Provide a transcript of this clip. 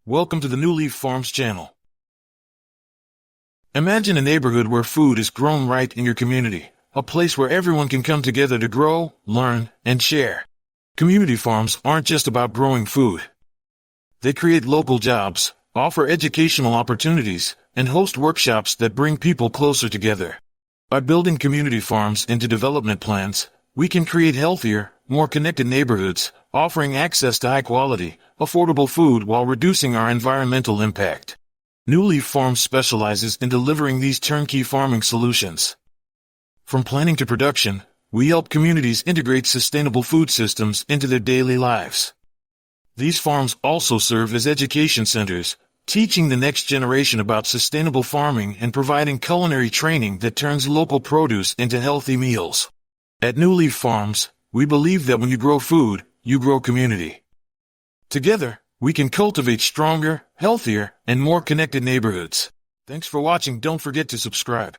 Welcome to the New Leaf Farms channel. Imagine a neighborhood where food is grown right in your community, a place where everyone can come together to grow, learn, and share. Community farms aren't just about growing food. They create local jobs, offer educational opportunities, and host workshops that bring people closer together. By building community farms into development plans, we can create healthier, more connected neighborhoods, offering access to high-quality, affordable food while reducing our environmental impact. New Leaf Farms specializes in delivering these turnkey farming solutions. From planning to production, we help communities integrate sustainable food systems into their daily lives. These farms also serve as education centers, teaching the next generation about sustainable farming and providing culinary training that turns local produce into healthy meals. At New Leaf Farms, we believe that when you grow food, you grow community. Together, we can cultivate stronger, healthier, and more connected neighborhoods. Thanks for watching. Don't forget to subscribe.